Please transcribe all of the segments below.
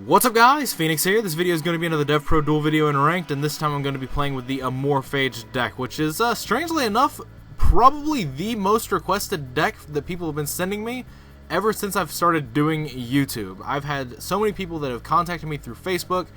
What's up guys, Phoenix here. This video is going to be another DevPro duel video in Ranked, and this time I'm going to be playing with the Amorphage deck, which is, strangely enough, probably the most requested deck that people have been sending me ever since I've started doing YouTube. I've had so many people that have contacted me through Facebook,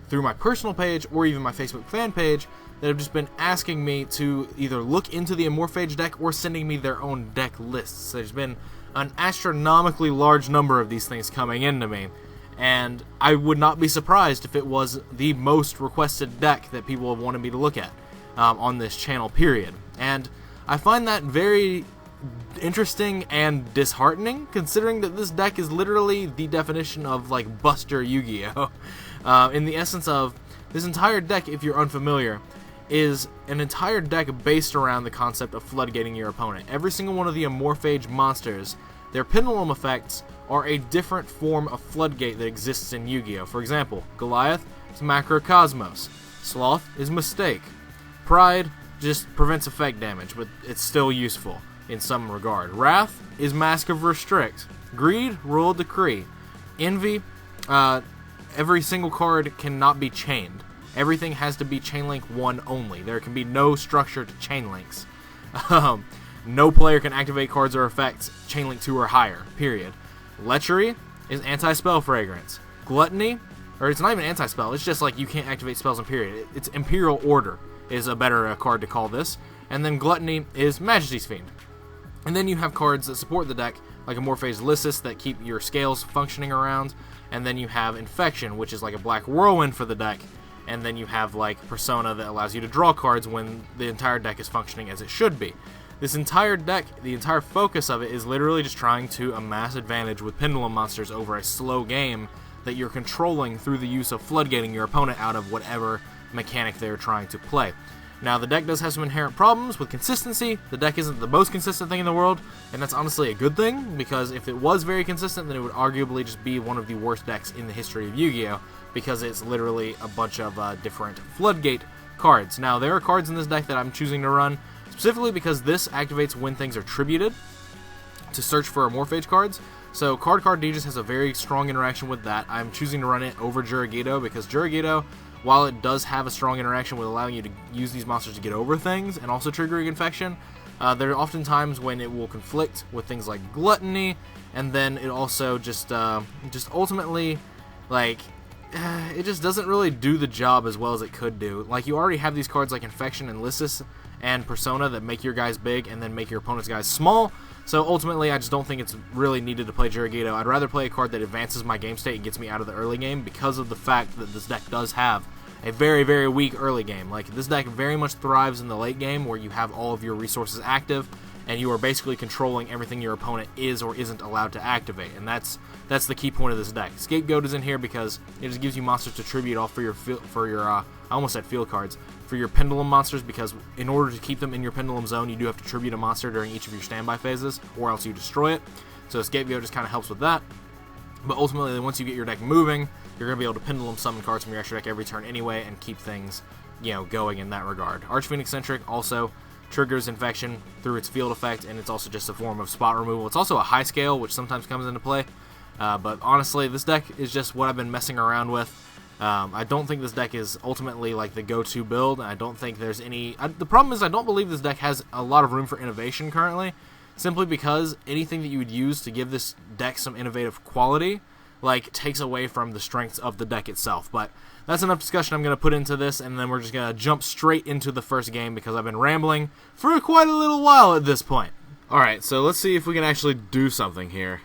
through my personal page, or even my Facebook fan page, that have just been asking me to either look into the Amorphage deck or sending me their own deck lists. There's been an astronomically large number of these things coming into me, and I would not be surprised if it was the most requested deck that people have wanted me to look at on this channel, period. And I find that very interesting and disheartening, considering that this deck is literally the definition of, like, Buster Yu-Gi-Oh! In the essence of, this entire deck, if you're unfamiliar, is an entire deck based around the concept of floodgating your opponent. Every single one of the Amorphage monsters, their pendulum effects are a different form of floodgate that exists in Yu-Gi-Oh! For example, Goliath is Macrocosmos, Sloth is Mistake, Pride just prevents effect damage, but it's still useful in some regard. Wrath is Mask of Restrict, Greed, Royal Decree, Envy, every single card cannot be chained. Everything has to be chain link 1 only. There can be no structure to chain links. No player can activate cards or effects chain link 2 or higher, period. Lechery is anti-spell fragrance. Gluttony, or it's not even anti-spell, it's just like you can't activate spells in period. It's Imperial Order is a better card to call this. And then Gluttony is Majesty's Fiend. And then you have cards that support the deck, like Amorphage Lysis, that keep your scales functioning around. And then you have Infection, which is like a black whirlwind for the deck. And then you have like Persona that allows you to draw cards when the entire deck is functioning as it should be. This entire deck, the entire focus of it is literally just trying to amass advantage with pendulum monsters over a slow game that you're controlling through the use of floodgating your opponent out of whatever mechanic they're trying to play. Now, the deck does have some inherent problems with consistency. The deck isn't the most consistent thing in the world, and that's honestly a good thing, because if it was very consistent, then it would arguably just be one of the worst decks in the history of Yu-Gi-Oh! Because it's literally a bunch of different floodgate cards. Now, there are cards in this deck that I'm choosing to run specifically because this activates when things are tributed to search for Amorphage cards. So Card Digis has a very strong interaction with that. I'm choosing to run it over Jurigido because Jurigido, while it does have a strong interaction with allowing you to use these monsters to get over things and also triggering infection, there are often times when it will conflict with things like Gluttony, and then it also just ultimately, like, it just doesn't really do the job as well as it could do. Like, you already have these cards like Infection and Lysis and Persona that make your guys big and then make your opponent's guys small. So ultimately, I just don't think it's really needed to play Jurigido. I'd rather play a card that advances my game state and gets me out of the early game, because of the fact that this deck does have a very, very weak early game. Like, this deck very much thrives in the late game where you have all of your resources active and you are basically controlling everything your opponent is or isn't allowed to activate, and that's the key point of this deck. Scapegoat is in here because it just gives you monsters to tribute off for your I almost said field cards, for your pendulum monsters, because in order to keep them in your pendulum zone, you do have to tribute a monster during each of your standby phases, or else you destroy it. So Scapegoat just kind of helps with that. But ultimately, once you get your deck moving, you're going to be able to pendulum summon cards from your extra deck every turn anyway, and keep things, going in that regard. Archphoenix Centric also triggers Infection through its field effect, and it's also just a form of spot removal. It's also a high scale, which sometimes comes into play. But honestly, this deck is just what I've been messing around with. I don't think this deck is ultimately like the go-to build. I don't think there's any... the problem is I don't believe this deck has a lot of room for innovation currently, simply because anything that you would use to give this deck some innovative quality, like, takes away from the strengths of the deck itself. But that's enough discussion I'm going to put into this, and then we're just going to jump straight into the first game because I've been rambling for quite a little while at this point. Alright, so let's see if we can actually do something here.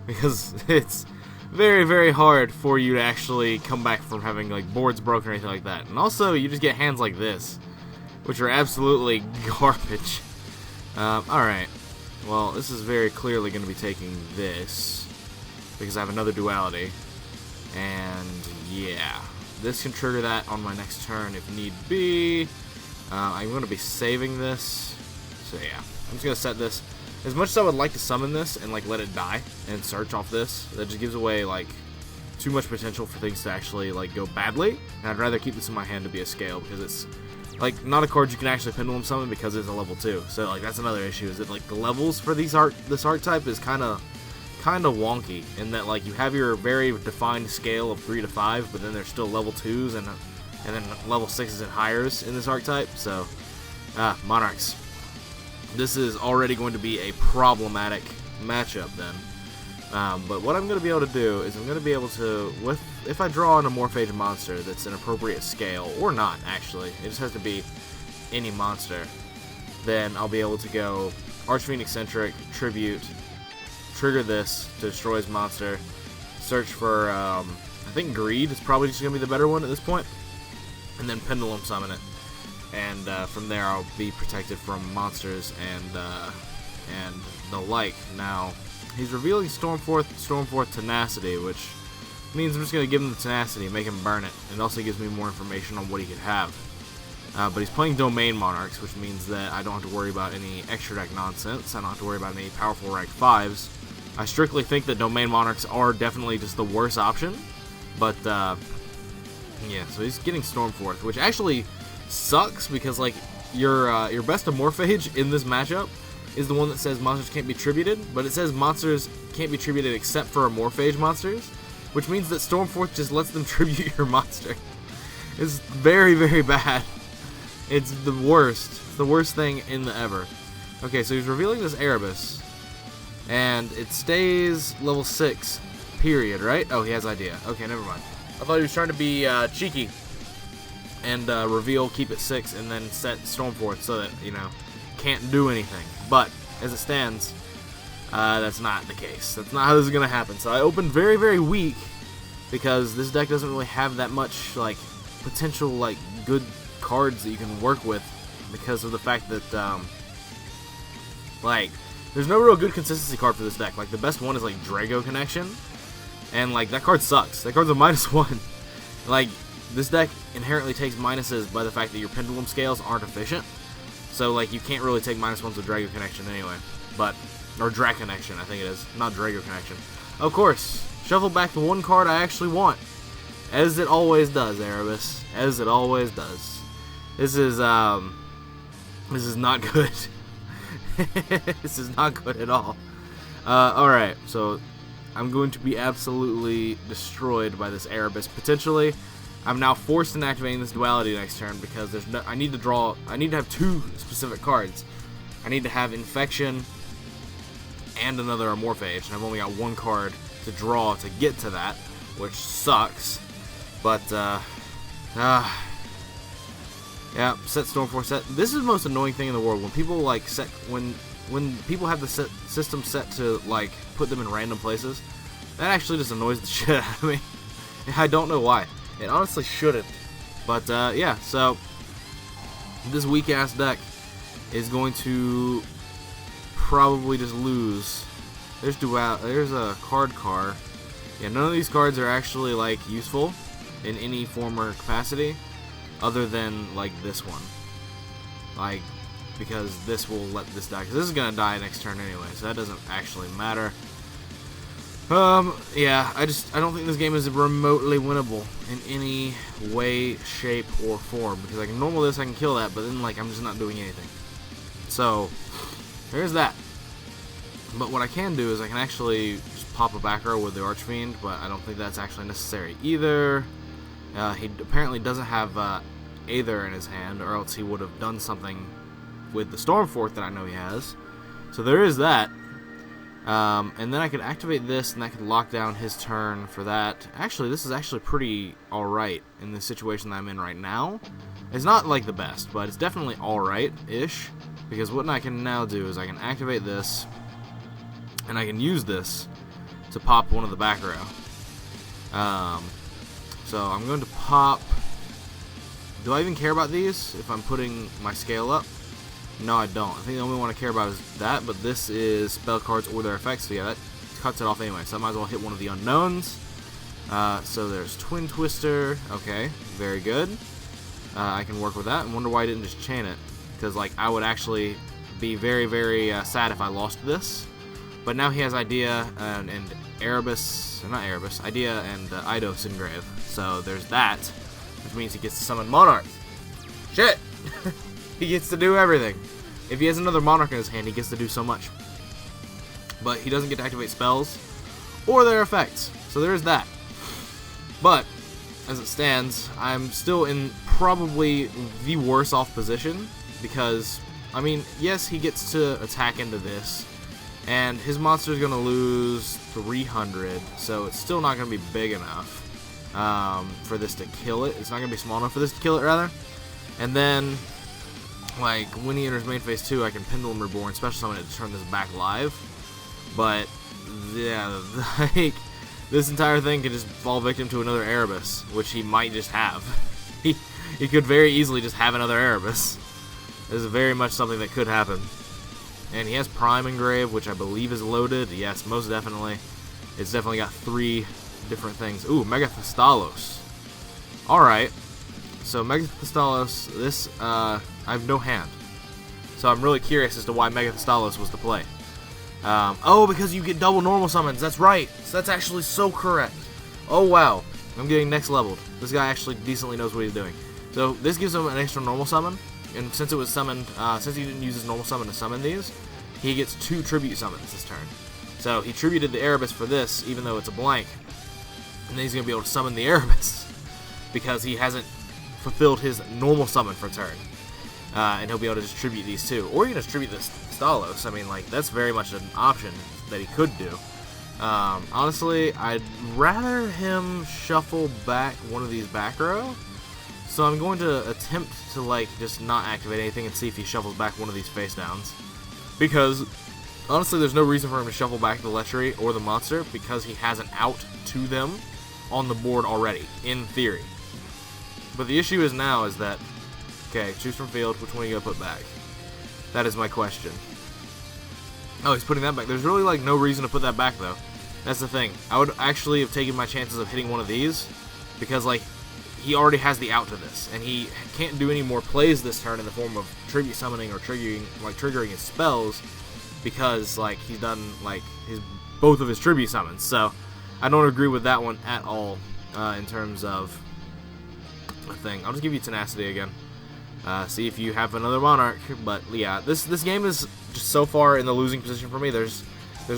Because it's very, very hard for you to actually come back from having, like, boards broken or anything like that. And also, you just get hands like this, which are absolutely garbage. Alright. Well, this is very clearly going to be taking this, because I have another duality. And, yeah. This can trigger that on my next turn if need be. I'm going to be saving this. So, yeah. I'm just going to set this. As much as I would like to summon this and, like, let it die and search off this, that just gives away, like, too much potential for things to actually, like, go badly. And I'd rather keep this in my hand to be a scale, because it's, like, not a card you can actually pendulum summon because it's a level 2. So, like, that's another issue, is that, like, the levels for this archetype is kind of kind of wonky in that, like, you have your very defined scale of 3 to 5, but then there's still level 2s and then level 6s and higher in this archetype. So, Monarchs. This is already going to be a problematic matchup then. But what I'm going to be able to do is I'm going to be able to, if I draw an Amorphage monster that's an appropriate scale, or not actually, it just has to be any monster, then I'll be able to go Arch-Phoenix-centric, Tribute, trigger this to destroy his monster, search for, I think Greed is probably just going to be the better one at this point, and then Pendulum Summon it. And from there I'll be protected from monsters and the like. Now, he's revealing Stormforth Tenacity, which means I'm just going to give him the Tenacity and make him burn it. It also gives me more information on what he could have. But he's playing Domain Monarchs, which means that I don't have to worry about any extra deck nonsense. I don't have to worry about any powerful rank 5s. I strictly think that Domain Monarchs are definitely just the worst option. But, yeah, so he's getting Stormforth, which actually sucks because, like, your best Amorphage in this matchup is the one that says monsters can't be tributed, but it says monsters can't be tributed except for Amorphage monsters, which means that Stormforth just lets them tribute your monster. It's very, very bad. It's the worst. It's the worst thing in the ever. Okay, so he's revealing this Erebus, and it stays level 6, period, right? Oh, he has idea. Okay, never mind. I thought he was trying to be cheeky and reveal, keep it 6, and then set Stormforth so that, you know, can't do anything. But, as it stands, that's not the case. That's not how this is going to happen. So I opened very, very weak because this deck doesn't really have that much, like, potential, like, good cards that you can work with because of the fact that, like, there's no real good consistency card for this deck. Like, the best one is, like, Drago Connection, and, like, that card sucks. That card's a -1. Like, this deck inherently takes minuses by the fact that your pendulum scales aren't efficient. So, like, you can't really take -1s with Drago Connection anyway. But, or Drag Connection, I think it is. Not Drago Connection. Of course, shuffle back the one card I actually want. As it always does, Erebus. As it always does. This is not good. This is not good at all. Alright, so I'm going to be absolutely destroyed by this Erebus, potentially. I'm now forced into activating this duality next turn because there's no, I need to have 2 specific cards. I need to have Infection and another Amorphage, and I've only got 1 card to draw to get to that, which sucks. But, yeah, set Stormforth set. This is the most annoying thing in the world when people like set when people have the system set to like put them in random places. That actually just annoys the shit out of me. I don't know why. It honestly shouldn't. But yeah, so this weak ass deck is going to probably just lose. There's Duel. There's a card car. Yeah, none of these cards are actually like useful in any form or capacity, other than like this one. Like, because this will let this die. Because this is gonna die next turn anyway, so that doesn't actually matter. Yeah, I don't think this game is remotely winnable in any way, shape, or form. Because I can normal this, I can kill that, but then like I'm just not doing anything. So there's that. But what I can do is I can actually just pop a back row with the Archfiend, but I don't think that's actually necessary either. He apparently doesn't have Aether in his hand, or else he would have done something with the Stormforth that I know he has. So there is that. And then I could activate this, and that could lock down his turn for that. Actually, this is actually pretty alright in the situation that I'm in right now. It's not like the best, but it's definitely alright-ish. Because what I can now do is I can activate this, and I can use this to pop one of the back row. So I'm going to pop... Do I even care about these if I'm putting my scale up? No, I don't. I think the only one I care about is that, but this is spell cards or their effects, so yeah, that cuts it off anyway. So I might as well hit one of the unknowns. So there's Twin Twister. Okay, very good. I can work with that. I wonder why I didn't just chain it. Because, like, I would actually be very, very sad if I lost this. But now he has Idea and Erebus, not Erebus, Idea and Eidos Engrave. So there's that, which means he gets to summon Monarchs. Shit! He gets to do everything. If he has another Monarch in his hand, he gets to do so much. But he doesn't get to activate spells, or their effects. So there is that. But as it stands, I'm still in probably the worse off position because, I mean, yes, he gets to attack into this, and his monster is going to lose 300, so it's still not going to be big enough for this to kill it. It's not going to be small enough for this to kill it, rather. And then, like, when he enters main phase 2, I can Pendulum Reborn, special summon it to turn this back live. But, yeah, like, this entire thing could just fall victim to another Erebus, which he might just have. He could very easily just have another Erebus. This is very much something that could happen. And he has Prime Engrave, which I believe is loaded. Yes, most definitely. It's definitely got 3 different things. Ooh, Mega Thestalos. Alright. So, Mega Thestalos, this, I have no hand. So I'm really curious as to why Mega Thestalos was the play. Oh, because you get double normal summons. That's right. So that's actually so correct. Oh, wow. I'm getting next leveled. This guy actually decently knows what he's doing. So this gives him an extra normal summon. And since it was summoned, since he didn't use his normal summon to summon these, he gets 2 tribute summons this turn. So he tributed the Erebus for this, even though it's a blank. And then he's going to be able to summon the Erebus because he hasn't fulfilled his normal summon for turn. And he'll be able to distribute these 2. Or you can distribute this Stalos. I mean, like, that's very much an option that he could do. Honestly, I'd rather him shuffle back one of these back row. So I'm going to attempt to, like, just not activate anything and see if he shuffles back one of these face downs. Because, honestly, there's no reason for him to shuffle back the Lechery or the monster because he has an out to them on the board already, in theory. But the issue is now is that, okay, choose from field, which one are you going to put back? That is my question. Oh, he's putting that back. There's really, like, no reason to put that back, though. That's the thing. I would actually have taken my chances of hitting one of these because, like, he already has the out to this, and he can't do any more plays this turn in the form of tribute summoning or triggering his spells because, like, he's done, like, both of his tribute summons. So I don't agree with that one at all in terms of a thing. I'll just give you Tenacity again. See if you have another Monarch. But yeah, this game is just so far in the losing position for me. There's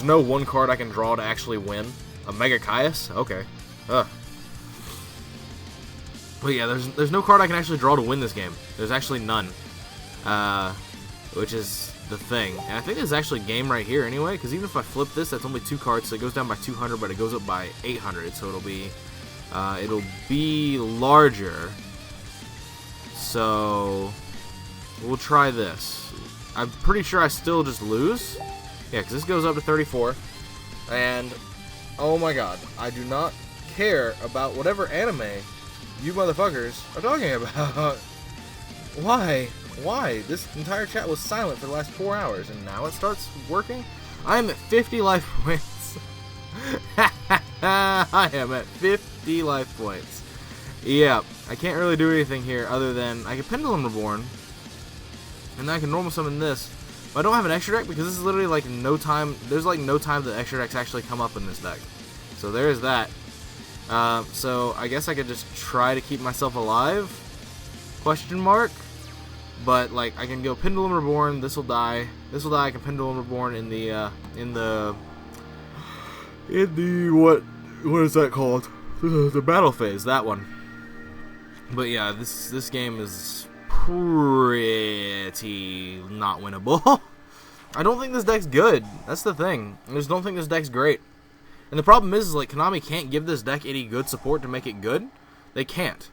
no one card I can draw to actually win. A Mega Caius? Okay. Ugh. But yeah, there's no card I can actually draw to win this game. There's actually none. Which is the thing. And I think there's actually game right here anyway, because even if I flip this, that's only 2 cards, so it goes down by 200, but it goes up by 800, so it'll be larger. So we'll try this. I'm pretty sure I still just lose. Yeah, because this goes up to 34. And, oh my god, I do not care about whatever anime you motherfuckers are talking about. Why? Why? This entire chat was silent for the last 4 hours, and now it starts working? I am at 50 life points. I am at 50 life points. Yeah, I can't really do anything here other than I can Pendulum Reborn, and then I can normal summon this. But I don't have an extra deck because this is literally like no time. There's like no time that extra decks actually come up in this deck. So there's that. So I guess I could just try to keep myself alive? Question mark. But like I can go Pendulum Reborn. This will die. This will die. I can Pendulum Reborn in the what is that called? The battle phase. That one. But yeah, this game is pretty not winnable. I don't think this deck's good. That's the thing. I just don't think this deck's great. And the problem is like Konami can't give this deck any good support to make it good. They can't.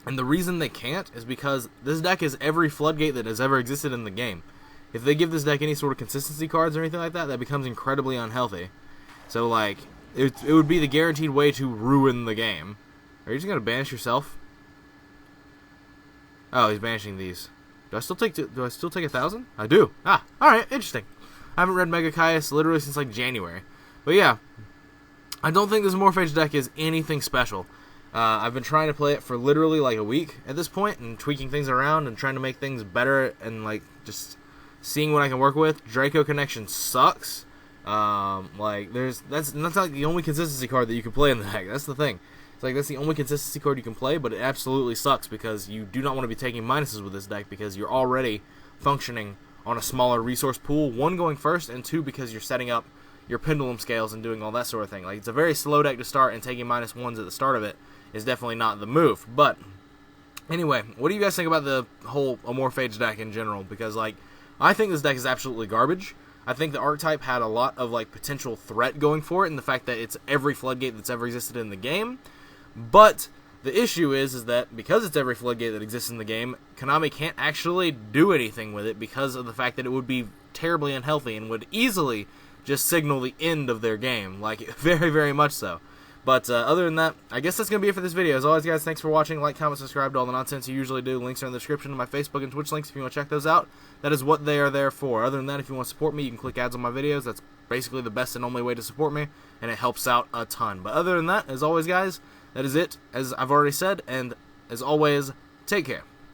And the reason they can't is because this deck is every floodgate that has ever existed in the game. If they give this deck any sort of consistency cards or anything like that, that becomes incredibly unhealthy. So like it would be the guaranteed way to ruin the game. Are you just gonna banish yourself? Oh, he's banishing these. Do I still take 1,000? I do. Ah, alright, interesting. I haven't read Mega Caius literally since like January. But yeah, I don't think this Amorphage deck is anything special. I've been trying to play it for literally like a week at this point and tweaking things around and trying to make things better and like just seeing what I can work with. Draco Connection sucks. Like that's like the only consistency card that you can play in the deck. That's the thing. It's like that's the only consistency card you can play, but it absolutely sucks because you do not want to be taking minuses with this deck because you're already functioning on a smaller resource pool. 1, going first, and 2, because you're setting up your pendulum scales and doing all that sort of thing. Like, it's a very slow deck to start, and taking -1s at the start of it is definitely not the move. But anyway, what do you guys think about the whole Amorphage deck in general? Because, like, I think this deck is absolutely garbage. I think the archetype had a lot of, like, potential threat going for it, and the fact that it's every floodgate that's ever existed in the game. But the issue is that because it's every floodgate that exists in the game, Konami can't actually do anything with it because of the fact that it would be terribly unhealthy and would easily just signal the end of their game, like, very, very much so. But other than that, I guess that's going to be it for this video. As always, guys, thanks for watching. Like, comment, subscribe to all the nonsense you usually do. Links are in the description of my Facebook and Twitch links if you want to check those out. That is what they are there for. Other than that, if you want to support me, you can click ads on my videos. That's basically the best and only way to support me, and it helps out a ton. But other than that, as always, guys, that is it, as I've already said, and as always, take care.